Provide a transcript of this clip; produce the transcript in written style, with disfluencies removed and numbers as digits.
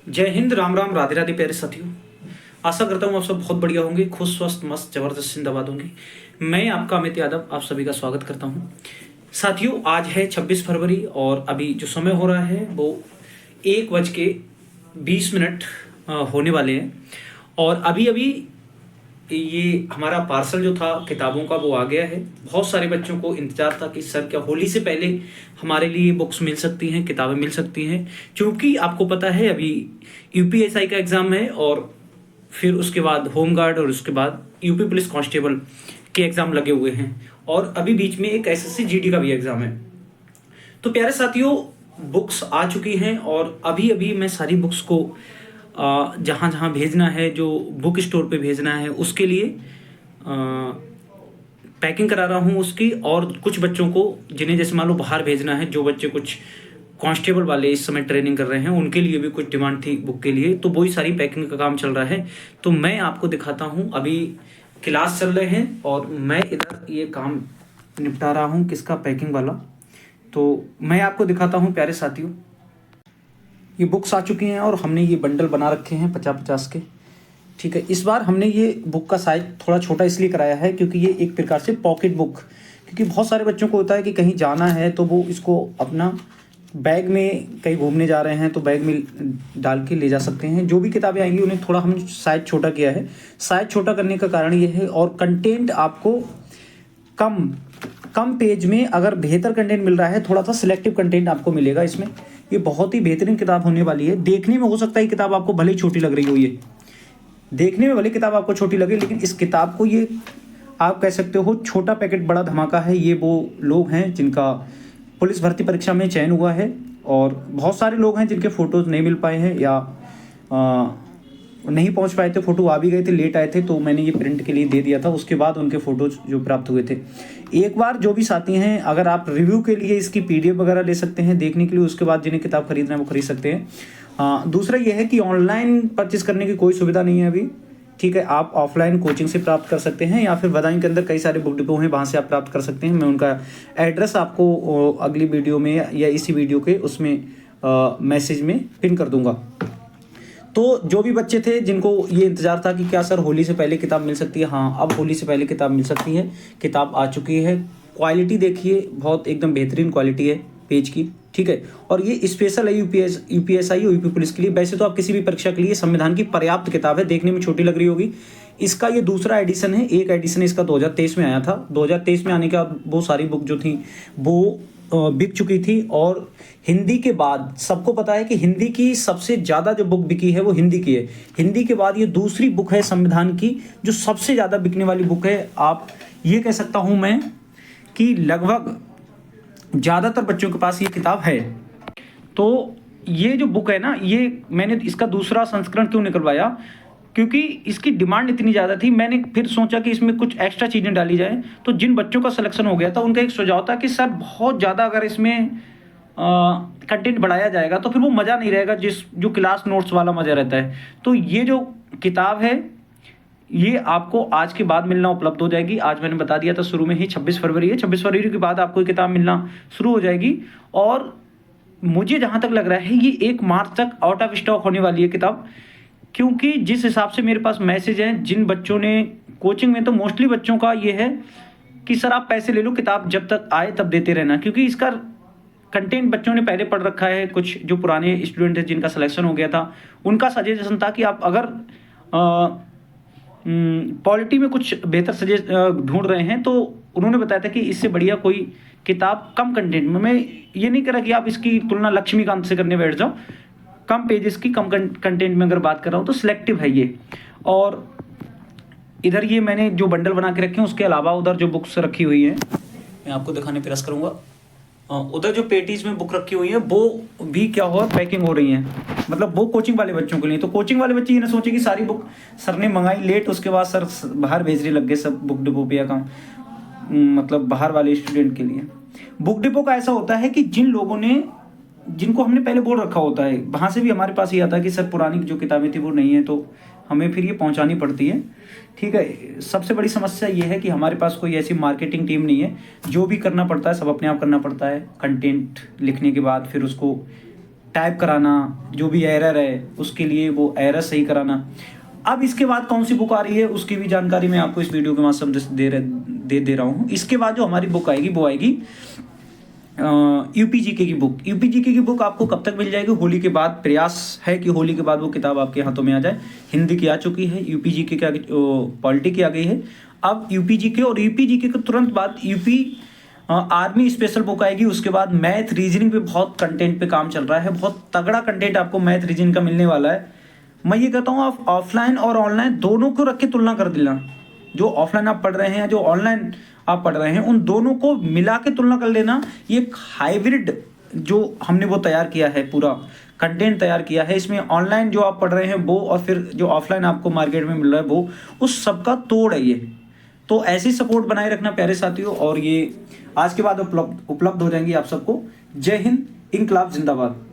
जय हिंद, राम राम, राधे राधे प्यारे साथियों। आशा करता हूँ आप सब बहुत बढ़िया होंगे, खुश स्वस्थ मस्त जबरदस्त जिंदाबाद होंगे। मैं आपका अमित यादव आप सभी का स्वागत करता हूँ। साथियों, आज है 26 फरवरी और अभी जो समय हो रहा है वो 1:20 होने वाले हैं। और अभी अभी ये हमारा पार्सल जो था किताबों का वो आ गया है। बहुत सारे बच्चों को इंतजार था कि सर क्या होली से पहले हमारे लिए बुक्स मिल सकती हैं, किताबें मिल सकती हैं। क्योंकि आपको पता है अभी यूपीएसआई का एग्ज़ाम है और फिर उसके बाद होम गार्ड और उसके बाद यूपी पुलिस कांस्टेबल के एग्ज़ाम लगे हुए हैं और अभी बीच में एक एसएससी जीडी का भी एग्ज़ाम है। तो प्यारे साथियों, बुक्स आ चुकी हैं और अभी अभी मैं सारी बुक्स को जहाँ जहाँ भेजना है, जो बुक स्टोर पे भेजना है उसके लिए पैकिंग करा रहा हूँ उसकी। और कुछ बच्चों को जिन्हें जैसे मान लो बाहर भेजना है, जो बच्चे कुछ कांस्टेबल वाले इस समय ट्रेनिंग कर रहे हैं, उनके लिए भी कुछ डिमांड थी बुक के लिए, तो वही सारी पैकिंग का काम चल रहा है। तो मैं आपको दिखाता हूँ, अभी क्लास चल रहे हैं और मैं इधर ये काम निपटा रहा हूँ किसका, पैकिंग वाला। तो मैं आपको दिखाता हूँ प्यारे साथियों, ये बुक्स आ चुकी हैं और हमने ये बंडल बना रखे हैं 50-50 के। ठीक है, इस बार हमने ये बुक का साइज थोड़ा छोटा इसलिए कराया है क्योंकि ये एक प्रकार से पॉकेट बुक, क्योंकि बहुत सारे बच्चों को होता है कि कहीं जाना है तो वो इसको अपना बैग में, कहीं घूमने जा रहे हैं तो बैग में डाल के ले जा सकते हैं। जो भी किताबें आएंगी उन्हें थोड़ा हम साइज छोटा किया है। साइज छोटा करने का कारण ये है, और कंटेंट आपको कम कम पेज में अगर बेहतर कंटेंट मिल रहा है, थोड़ा सा सिलेक्टिव कंटेंट आपको मिलेगा इसमें। ये बहुत ही बेहतरीन किताब होने वाली है। देखने में हो सकता है किताब आपको भले ही छोटी लग रही हो, ये देखने में भले किताब आपको छोटी लगे, लेकिन इस किताब को ये आप कह सकते हो छोटा पैकेट बड़ा धमाका है। ये वो लोग हैं जिनका पुलिस भर्ती परीक्षा में चयन हुआ है और बहुत सारे लोग हैं जिनके फ़ोटोज़ नहीं मिल पाए हैं या नहीं पहुंच पाए थे, फ़ोटो आ भी गए थे, लेट आए थे, तो मैंने ये प्रिंट के लिए दे दिया था। उसके बाद उनके फ़ोटोज़ जो प्राप्त हुए थे, एक बार जो भी साथी हैं, अगर आप रिव्यू के लिए इसकी पीडीएफ वगैरह ले सकते हैं देखने के लिए, उसके बाद जिन्हें किताब खरीदना है वो खरीद सकते हैं। दूसरा ये है कि ऑनलाइन परचेस करने की कोई सुविधा नहीं है अभी। ठीक है, आप ऑफलाइन कोचिंग से प्राप्त कर सकते हैं या फिर बदायूं के अंदर कई सारे बुक डिपो हैं, वहाँ से आप प्राप्त कर सकते हैं। मैं उनका एड्रेस आपको अगली वीडियो में या इसी वीडियो के उसमें मैसेज में पिन कर दूंगा। तो जो भी बच्चे थे जिनको ये इंतज़ार था कि क्या सर होली से पहले किताब मिल सकती है, हाँ अब होली से पहले किताब मिल सकती है। किताब आ चुकी है। क्वालिटी देखिए, बहुत एकदम बेहतरीन क्वालिटी है पेज की। ठीक है, और ये स्पेशल है यूपीएसआई और यूपी पुलिस के लिए। वैसे तो आप किसी भी परीक्षा के लिए संविधान की पर्याप्त किताब है, देखने में छोटी लग रही होगी। इसका ये दूसरा एडिशन है। एक एडिशन इसका 2023 में आया था। 2023 में आने के बाद वो सारी बुक जो थी वो बिक चुकी थी। और हिंदी के बाद सबको पता है कि हिंदी की सबसे ज़्यादा जो बुक बिकी है वो हिंदी की है। हिंदी के बाद ये दूसरी बुक है संविधान की जो सबसे ज़्यादा बिकने वाली बुक है। आप ये कह सकता हूँ मैं कि लगभग ज़्यादातर बच्चों के पास ये किताब है। तो ये जो बुक है ना, ये मैंने इसका दूसरा संस्करण क्यों निकलवाया, क्योंकि इसकी डिमांड इतनी ज़्यादा थी। मैंने फिर सोचा कि इसमें कुछ एक्स्ट्रा चीज़ें डाली जाए। तो जिन बच्चों का सिलेक्शन हो गया था उनका एक सुझाव था कि सर बहुत ज़्यादा अगर इसमें कंटेंट बढ़ाया जाएगा तो फिर वो मज़ा नहीं रहेगा, जो क्लास नोट्स वाला मज़ा रहता है। तो ये जो किताब है ये आपको आज के बाद मिलना उपलब्ध हो जाएगी। आज मैंने बता दिया था शुरू में ही 26 फरवरी है। 26 फरवरी के बाद आपको ये किताब मिलना शुरू हो जाएगी। और मुझे जहाँ तक लग रहा है ये 1 मार्च तक आउट ऑफ स्टॉक होने वाली है किताब, क्योंकि जिस हिसाब से मेरे पास मैसेज हैं जिन बच्चों ने कोचिंग में, तो मोस्टली बच्चों का ये है कि सर आप पैसे ले लो, किताब जब तक आए तब देते रहना, क्योंकि इसका कंटेंट बच्चों ने पहले पढ़ रखा है। कुछ जो पुराने स्टूडेंट हैं जिनका सिलेक्शन हो गया था उनका सजेशन था कि आप अगर पॉलिटी में कुछ बेहतर सजेस्ट ढूंढ रहे हैं तो उन्होंने बताया था कि इससे बढ़िया कोई किताब कम कंटेंट में, मैं ये नहीं कह रहा कि आप इसकी तुलना लक्ष्मीकांत से करने बैठ जाओ, कम पेजेस की कम कंटेंट में अगर बात कर रहा हूँ तो सिलेक्टिव है ये। और इधर ये मैंने जो बंडल बना के रखे हैं उसके अलावा उधर जो बुक्स रखी हुई हैं मैं आपको दिखाने प्रयास करूँगा। उधर जो पेटीज में बुक रखी हुई है वो भी क्या हुआ, पैकिंग हो रही है। मतलब वो कोचिंग वाले बच्चों के लिए। तो कोचिंग वाले बच्चे ये ना सोचे कि सारी बुक सर ने मंगाई लेट, उसके बाद सर बाहर भेजने लग गए सब बुक डिपो पे का, मतलब बाहर वाले स्टूडेंट के लिए। बुक डिपो का ऐसा होता है कि जिन लोगों ने, जिनको हमने पहले बोल रखा होता है, वहाँ से भी हमारे पास ये आता है कि सर पुरानी जो किताबें थी वो नहीं है, तो हमें फिर ये पहुँचानी पड़ती है। ठीक है, सबसे बड़ी समस्या ये है कि हमारे पास कोई ऐसी मार्केटिंग टीम नहीं है। जो भी करना पड़ता है सब अपने आप करना पड़ता है। कंटेंट लिखने के बाद फिर उसको टाइप कराना, जो भी एरर है उसके लिए वो एरर सही कराना। अब इसके बाद कौन सी बुक आ रही है उसकी भी जानकारी मैं आपको इस वीडियो के माध्यम से दे रहा हूँ। इसके बाद जो हमारी बुक आएगी वो आएगी यूपीजीके की बुक। यूपीजीके की बुक आपको कब तक मिल जाएगी? होली के बाद। प्रयास है कि होली के बाद वो किताब आपके हाथों में आ जाए। हिंदी की आ चुकी है, यूपीजीके की पॉलिटी की आ गई है। अब यूपीजीके और यूपीजीके के तुरंत बाद यूपी आर्मी स्पेशल बुक आएगी। उसके बाद मैथ रीजनिंग पे बहुत कंटेंट पे काम चल रहा है, बहुत तगड़ा कंटेंट आपको मैथ रीजनिंग का मिलने वाला है। मैं ये कहता हूँ आप ऑफलाइन और ऑनलाइन दोनों को रख के तुलना कर देना। जो ऑफलाइन आप पढ़ रहे हैं, जो ऑनलाइन आप पढ़ रहे हैं, उन दोनों को मिला के तुलना कर लेना। ये एक हाइब्रिड जो हमने वो तैयार किया है, पूरा कंटेंट तैयार किया है। इसमें ऑनलाइन जो आप पढ़ रहे हैं वो और फिर जो ऑफलाइन आपको मार्केट में मिल रहा है वो, उस सबका तोड़ है ये। तो ऐसी सपोर्ट बनाए रखना प्यारे साथियों, और ये आज के बाद उपलब्ध हो जाएंगी आप सबको। जय हिंद, इंकलाब जिंदाबाद।